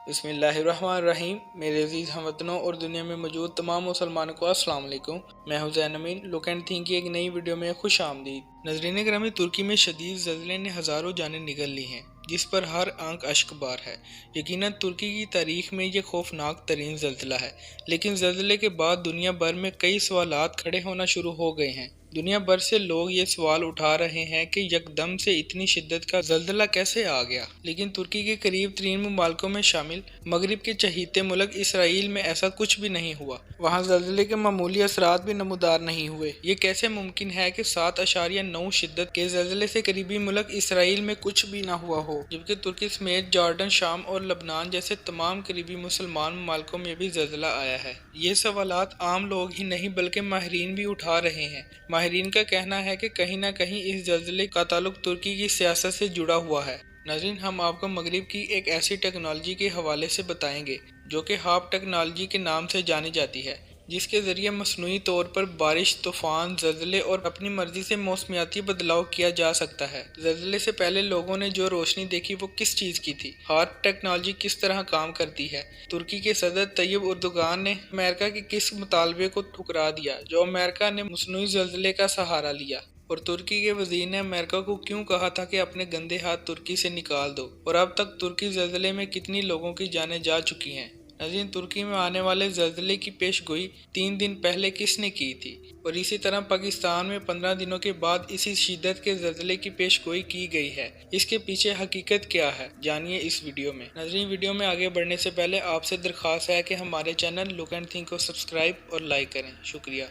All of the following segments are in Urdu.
بسم اللہ الرحمن الرحیم۔ میرے عزیز ہم وطنوں اور دنیا میں موجود تمام مسلمانوں کو السلام علیکم۔ میں حسین امین، لک اینڈ تھنک کی ایک نئی ویڈیو میں خوش آمدید۔ ناظرین گرامی، ترکی میں شدید زلزلے نے ہزاروں جانیں نگل لی ہیں، جس پر ہر آنکھ اشک بار ہے۔ یقیناً ترکی کی تاریخ میں یہ خوفناک ترین زلزلہ ہے، لیکن زلزلے کے بعد دنیا بھر میں کئی سوالات کھڑے ہونا شروع ہو گئے ہیں۔ دنیا بھر سے لوگ یہ سوال اٹھا رہے ہیں کہ یکدم سے اتنی شدت کا زلزلہ کیسے آ گیا، لیکن ترکی کے قریب ترین ممالکوں میں شامل مغرب کے چہیتے ملک اسرائیل میں ایسا کچھ بھی نہیں ہوا۔ وہاں زلزلے کے معمولی اثرات بھی نمودار نہیں ہوئے۔ یہ کیسے ممکن ہے کہ 7.9 شدت کے زلزلے سے قریبی ملک اسرائیل میں کچھ بھی نہ ہوا ہو، جبکہ ترکی سمیت جارڈن، شام اور لبنان جیسے تمام قریبی مسلمان ممالکوں میں بھی زلزلہ آیا ہے؟ یہ سوالات عام لوگ ہی نہیں بلکہ ماہرین بھی اٹھا رہے ہیں۔ ماہرین کا کہنا ہے کہ کہیں نہ کہیں اس زلزلے کا تعلق ترکی کی سیاست سے جڑا ہوا ہے۔ ناظرین، ہم آپ کو مغرب کی ایک ایسی ٹیکنالوجی کے حوالے سے بتائیں گے جو کہ ہاپ ٹیکنالوجی کے نام سے جانی جاتی ہے، جس کے ذریعے مصنوعی طور پر بارش، طوفان، زلزلے اور اپنی مرضی سے موسمیاتی بدلاؤ کیا جا سکتا ہے۔ زلزلے سے پہلے لوگوں نے جو روشنی دیکھی وہ کس چیز کی تھی؟ ہاپ ٹیکنالوجی کس طرح کام کرتی ہے؟ ترکی کے صدر طیب اردوغان نے امریکہ کے کس مطالبے کو ٹھکرا دیا جو امریکہ نے مصنوعی زلزلے کا سہارا لیا؟ اور ترکی کے وزیر نے امریکہ کو کیوں کہا تھا کہ اپنے گندے ہاتھ ترکی سے نکال دو؟ اور اب تک ترکی زلزلے میں کتنی لوگوں کی جانیں جا چکی ہیں؟ ناظرین، ترکی میں آنے والے زلزلے کی پیش گوئی 3 دن پہلے کس نے کی تھی؟ اور اسی طرح پاکستان میں 15 دنوں کے بعد اسی شدت کے زلزلے کی پیش گوئی کی گئی ہے۔ اس کے پیچھے حقیقت کیا ہے؟ جانیے اس ویڈیو میں۔ ناظرین، ویڈیو میں آگے بڑھنے سے پہلے آپ سے درخواست ہے کہ ہمارے چینل لک اینڈ تھنک کو سبسکرائب اور لائک کریں۔ شکریہ۔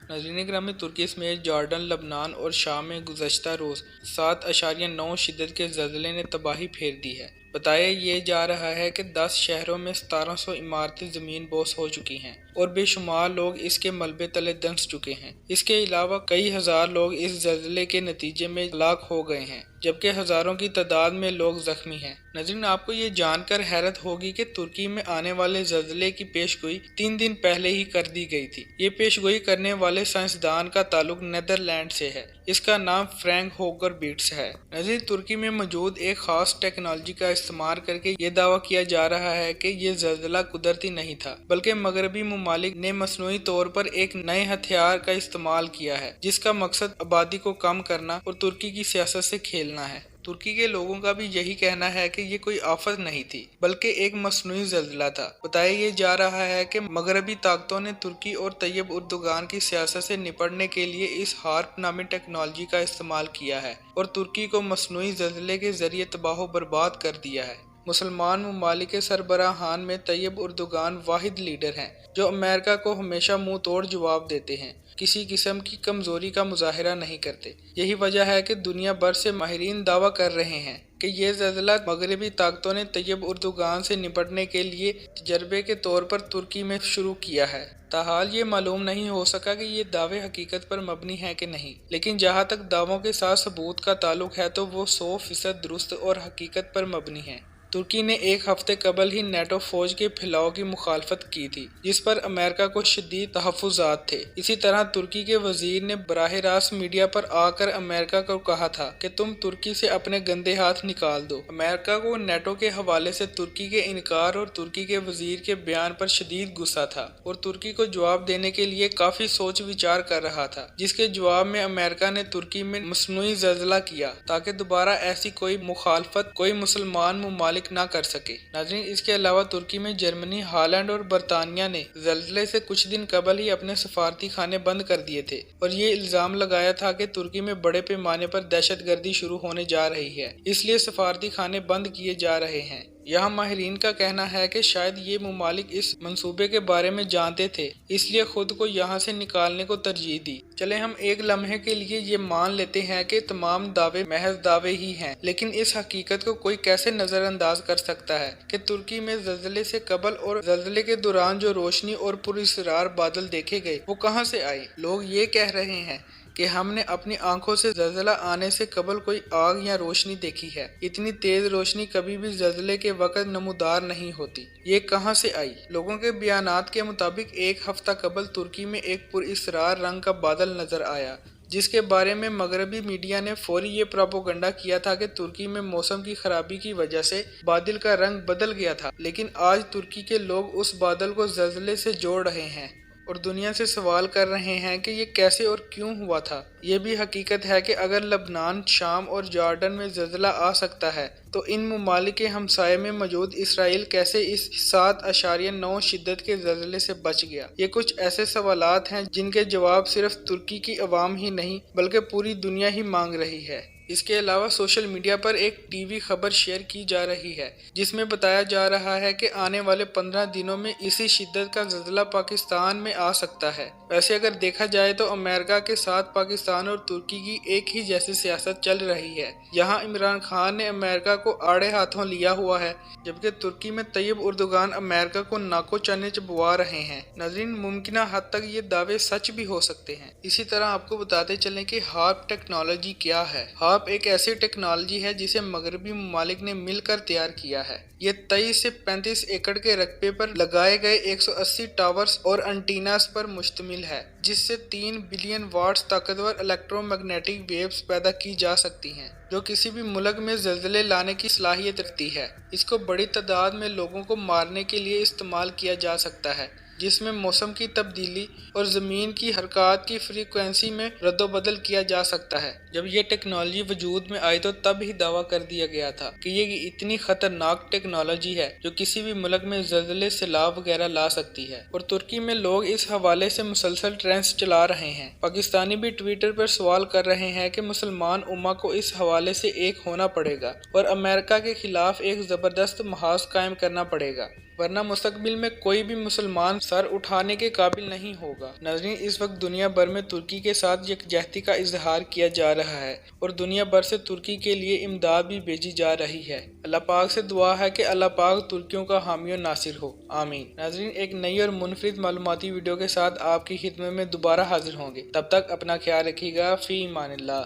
ناظرین گرامی، ترکی سمیت جارڈن، لبنان اور شام میں گزشتہ روز 7.9 شدت کے زلزلے نے تباہی پھیر دی ہے۔ بتایا یہ جا رہا ہے کہ 10 شہروں میں 1700 عمارتیں زمین بوس ہو چکی ہیں اور بے شمار لوگ اس کے ملبے تلے دنس چکے ہیں۔ اس کے علاوہ کئی ہزار لوگ اس زلزلے کے نتیجے میں ہلاک ہو گئے ہیں، جبکہ ہزاروں کی تعداد میں لوگ زخمی ہیں۔ ناظرین، آپ کو یہ جان کر حیرت ہوگی کہ ترکی میں آنے والے زلزلے کی پیش گوئی 3 دن پہلے ہی کر دی گئی تھی۔ یہ پیش گوئی کرنے والے سائنسدان کا تعلق نیدرلینڈ سے ہے۔ اس کا نام فرینک ہوگر بیٹس ہے۔ ناظرین، ترکی میں موجود ایک خاص ٹیکنالوجی کا استعمال کر کے یہ دعویٰ کیا جا رہا ہے کہ یہ زلزلہ قدرتی نہیں تھا، بلکہ مغربی ممالک نے مصنوعی طور پر ایک نئے ہتھیار کا استعمال کیا ہے جس کا مقصد آبادی کو کم کرنا اور ترکی کی سیاست سے کھیلنا ہے۔ ترکی کے لوگوں کا بھی یہی کہنا ہے کہ یہ کوئی آفت نہیں تھی بلکہ ایک مصنوعی زلزلہ تھا۔ بتایا یہ جا رہا ہے کہ مغربی طاقتوں نے ترکی اور طیب اردوغان کی سیاست سے نپٹنے کے لیے اس ہارپ نامی ٹیکنالوجی کا استعمال کیا ہے اور ترکی کو مصنوعی زلزلے کے ذریعے تباہ و برباد کر دیا ہے۔ مسلمان ممالک کے سربراہان میں طیب اردوغان واحد لیڈر ہیں جو امریکہ کو ہمیشہ منہ توڑ جواب دیتے ہیں، کسی قسم کی کمزوری کا مظاہرہ نہیں کرتے۔ یہی وجہ ہے کہ دنیا بھر سے ماہرین دعویٰ کر رہے ہیں کہ یہ زلزلہ مغربی طاقتوں نے طیب اردوغان سے نپٹنے کے لیے تجربے کے طور پر ترکی میں شروع کیا ہے۔ تاحال یہ معلوم نہیں ہو سکا کہ یہ دعوے حقیقت پر مبنی ہیں کہ نہیں، لیکن جہاں تک دعووں کے ساتھ ثبوت کا تعلق ہے تو وہ 100% درست اور حقیقت پر مبنی ہیں۔ ترکی نے ایک ہفتے قبل ہی نیٹو فوج کے پھیلاؤ کی مخالفت کی تھی، جس پر امریکہ کو شدید تحفظات تھے۔ اسی طرح ترکی کے وزیر نے براہ راست میڈیا پر آ کر امریکہ کو کہا تھا کہ تم ترکی سے اپنے گندے ہاتھ نکال دو۔ امریکہ کو نیٹو کے حوالے سے ترکی کے انکار اور ترکی کے وزیر کے بیان پر شدید غصہ تھا اور ترکی کو جواب دینے کے لیے کافی سوچ وچار کر رہا تھا، جس کے جواب میں امریکہ نے ترکی میں مصنوعی زلزلہ کیا تاکہ دوبارہ ایسی کوئی مخالفت کوئی مسلمان ممالک نہ کر سکے۔ ناظرین، اس کے علاوہ ترکی میں جرمنی، ہالینڈ اور برطانیہ نے زلزلے سے کچھ دن قبل ہی اپنے سفارتی خانے بند کر دیے تھے اور یہ الزام لگایا تھا کہ ترکی میں بڑے پیمانے پر دہشت گردی شروع ہونے جا رہی ہے، اس لیے سفارتی خانے بند کیے جا رہے ہیں۔ یہاں ماہرین کا کہنا ہے کہ شاید یہ ممالک اس منصوبے کے بارے میں جانتے تھے، اس لیے خود کو یہاں سے نکالنے کو ترجیح دی۔ چلے ہم ایک لمحے کے لیے یہ مان لیتے ہیں کہ تمام دعوے محض دعوے ہی ہیں، لیکن اس حقیقت کو کوئی کیسے نظر انداز کر سکتا ہے کہ ترکی میں زلزلے سے قبل اور زلزلے کے دوران جو روشنی اور پراسرار بادل دیکھے گئے وہ کہاں سے آئے؟ لوگ یہ کہہ رہے ہیں کہ ہم نے اپنی آنکھوں سے زلزلہ آنے سے قبل کوئی آگ یا روشنی دیکھی ہے۔ اتنی تیز روشنی کبھی بھی زلزلے کے وقت نمودار نہیں ہوتی، یہ کہاں سے آئی؟ لوگوں کے بیانات کے مطابق ایک ہفتہ قبل ترکی میں ایک پراسرار رنگ کا بادل نظر آیا جس کے بارے میں مغربی میڈیا نے فوری یہ پروپیگنڈا کیا تھا کہ ترکی میں موسم کی خرابی کی وجہ سے بادل کا رنگ بدل گیا تھا، لیکن آج ترکی کے لوگ اس بادل کو زلزلے سے جوڑ رہے ہیں اور دنیا سے سوال کر رہے ہیں کہ یہ کیسے اور کیوں ہوا تھا۔ یہ بھی حقیقت ہے کہ اگر لبنان، شام اور جارڈن میں زلزلہ آ سکتا ہے تو ان ممالک کے ہمسائے میں موجود اسرائیل کیسے اس 7.9 شدت کے زلزلے سے بچ گیا؟ یہ کچھ ایسے سوالات ہیں جن کے جواب صرف ترکی کی عوام ہی نہیں بلکہ پوری دنیا ہی مانگ رہی ہے۔ اس کے علاوہ سوشل میڈیا پر ایک ٹی وی خبر شیئر کی جا رہی ہے جس میں بتایا جا رہا ہے کہ آنے والے 15 دنوں میں اسی شدت کا زلزلہ پاکستان میں آ سکتا ہے۔ ویسے اگر دیکھا جائے تو امریکہ کے ساتھ پاکستان اور ترکی کی ایک ہی جیسی سیاست چل رہی ہے۔ یہاں عمران خان نے امریکہ کو آڑے ہاتھوں لیا ہوا ہے، جبکہ ترکی میں طیب اردوغان امریکہ کو ناکو چنے چبوا رہے ہیں۔ ناظرین، ممکنہ حد تک یہ دعوے سچ بھی ہو سکتے ہیں۔ اسی طرح آپ کو بتاتے چلیں کہ ہارپ ٹیکنالوجی کیا ہے۔ ہارپ ایک ایسی ٹیکنالوجی ہے جسے مغربی ممالک نے مل کر تیار کیا ہے۔ یہ 23 سے 35 ایکڑ کے رقبے پر لگائے گئے 180 ٹاورز اور انٹیناز پر مشتمل ہے، جس سے 3 بلین واٹس طاقتور الیکٹرو میگنیٹک ویوز پیدا کی جا سکتی ہیں، جو کسی بھی ملک میں زلزلے لانے کی صلاحیت رکھتی ہے۔ اس کو بڑی تعداد میں لوگوں کو مارنے کے لیے استعمال کیا جا سکتا ہے، جس میں موسم کی تبدیلی اور زمین کی حرکات کی فریکوینسی میں رد و بدل کیا جا سکتا ہے۔ جب یہ ٹیکنالوجی وجود میں آئی تو تب ہی دعویٰ کر دیا گیا تھا کہ یہ اتنی خطرناک ٹیکنالوجی ہے جو کسی بھی ملک میں زلزلے، سیلاب وغیرہ لا سکتی ہے، اور ترکی میں لوگ اس حوالے سے مسلسل ٹرینڈز چلا رہے ہیں۔ پاکستانی بھی ٹویٹر پر سوال کر رہے ہیں کہ مسلمان امہ کو اس حوالے سے ایک ہونا پڑے گا اور امریکہ کے خلاف ایک زبردست محاذ قائم کرنا پڑے گا، ورنہ مستقبل میں کوئی بھی مسلمان سر اٹھانے کے قابل نہیں ہوگا۔ ناظرین، اس وقت دنیا بھر میں ترکی کے ساتھ یکجہتی کا اظہار کیا جا رہا ہے اور دنیا بھر سے ترکی کے لیے امداد بھی بھیجی جا رہی ہے۔ اللہ پاک سے دعا ہے کہ اللہ پاک ترکیوں کا حامی و ناصر ہو، آمین۔ ناظرین، ایک نئی اور منفرد معلوماتی ویڈیو کے ساتھ آپ کی خدمت میں دوبارہ حاضر ہوں گے۔ تب تک اپنا خیال رکھیے گا۔ فی امان اللہ۔